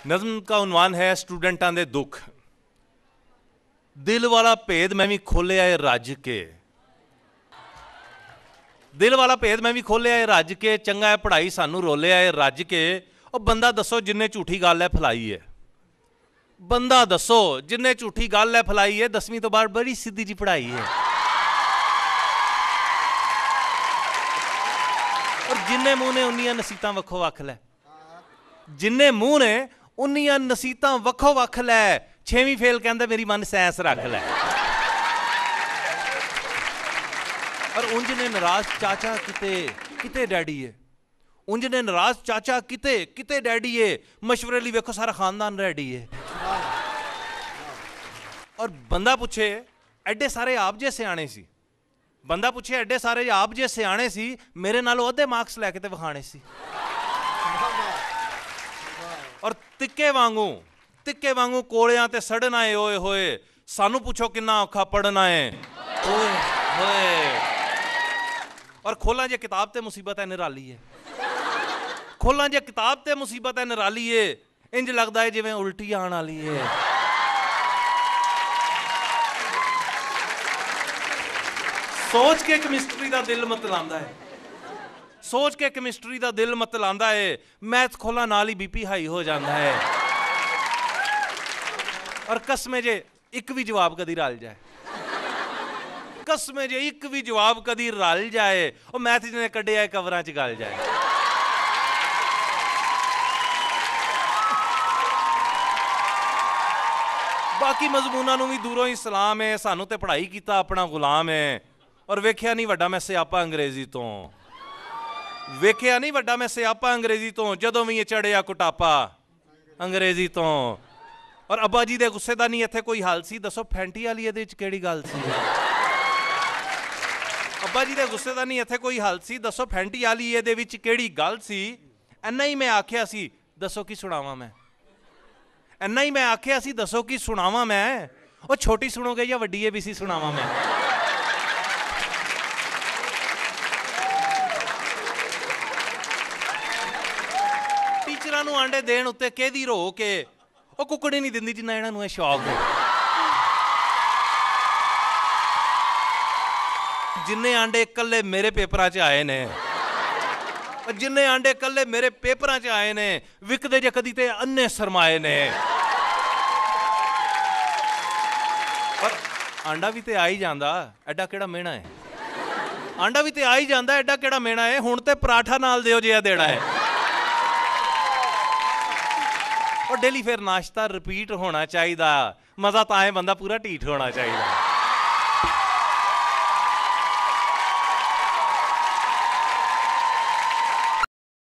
नज़्म का उन्वान है स्टूडेंटां दे दुख। दिल वाला भेद मैं भी खोलिया है रज के, दिल वाला भेद मैं भी खोलिया है रज के, चंगा है पढ़ाई सानू रोलिया है रज के। और बंदा दसो जिन्हें झूठी गल है फैलाई है, बंदा दसो जिन्हें झूठी गल है फैलाई है। 10वीं तो बाद बड़ी सीधी जी पढ़ाई है, और जिन्ने मुँह ने उन्नियां नसीतां वखो वख लै, जिन्ने मुँह ने उन्नियां नसीतां वखो वख लै। 6वीं फेल कहंदा मेरी मन साइंस रख लै। और उंज ने नाराज चाचा किते किते डैडी है, उंज ने नाराज चाचा किते किते डैडी है। मशवरे लिए वेखो सारा खानदान रेडी है। और बंदा पूछे एडे सारे आप जे सियाणे सी, बंदा पूछे एडे सारे आप जे सियाणे सी, मेरे नालों अद्धे मार्क्स लैके ते विखाणे सी। और तिक्के वांगू कोलियां ते सड़ना है ओए होए। सानू पूछो किन्ना औखा पढ़ना है ओए होए। और खोलां जे किताब ते मुसीबत है निराली है, खोलां जे किताब ते मुसीबत है निराली है। इंज लगदा है जिवें उल्टी आण वाली है। सोच के केमिस्ट्री दा दिल मतलांदा है, सोच के केमिस्ट्री दा दिल मतलांदा है। मैथ खोला नाल ही बीपी हाई हो जाता है। और कसमे जे एक भी जवाब कदी रल जाए, कसमे जे एक भी जवाब कदी रल जाए, और मैथ जिन्हें कढ़िया कवरां च गल जाए। बाकी मजमूना नूं भी दूरों ही सलाम है। सानू ते पढ़ाई कीता अपना गुलाम है। और वेख्या नहीं वड्डा मैं सियापा अंग्रेजी तो, वेख्या नहीं वड्डा मैं सियापा अंग्रेजी तो, जदों भी चढ़िया कुटापा अंग्रेजी तो। और अब्बा जी दे गुस्से दा नहीं इत्थे कोई हल सी, दसो फैंटी वाली इहदे विच किहड़ी गल सी। अब्बा जी दे गुस्से दा नहीं इत्थे कोई हल सी, दसो फैंटी वाली इहदे विच किहड़ी गल सी। इन्ना ही मैं आख्या सी, दसो की सुणावां मैं, इन्ना ही मैं आख्या सी, दसो की सुणावां मैं। और छोटी सुनोगे या वड्डी ABC सुणावां मैं। टीचरां नूं आंडे देण उत्ते केदी रो के ਉਹ ਕੁੱਕੜੀ ਨਹੀਂ ਦਿੰਦੀ ਜਿੰਨਾ ਇਹਨਾਂ ਨੂੰ ਇਹ ਸ਼ੌਕ ਹੈ। ਜਿੰਨੇ ਆਂਡੇ ਇਕੱਲੇ ਮੇਰੇ ਪੇਪਰਾਂ 'ਚ ਆਏ ਨੇ, ਜਿੰਨੇ ਆਂਡੇ ਇਕੱਲੇ ਮੇਰੇ ਪੇਪਰਾਂ 'ਚ ਆਏ ਨੇ, ਵਿਕਦੇ ਜੇ ਕਦੀ ਤੇ ਅੰਨੇ ਸਰਮਾਏ ਨੇ। ਪਰ ਆਂਡਾ ਵੀ ਤੇ ਆ ਹੀ ਜਾਂਦਾ, ਐਡਾ ਕਿਹੜਾ ਮਿਹਣਾ ਹੈ। ਆਂਡਾ ਵੀ ਤੇ ਆ ਹੀ ਜਾਂਦਾ, ਐਡਾ ਕਿਹੜਾ ਮਿਹਣਾ ਹੈ। ਹੁਣ ਤੇ ਪਰਾਠਾ ਨਾਲ ਦਿਓ ਜੇ ਦੇਣਾ ਹੈ। और डेली फिर नाश्ता रिपीट होना चाहिए, मज़ा तो आए बंदा पूरा ढीठ होना चाहिए।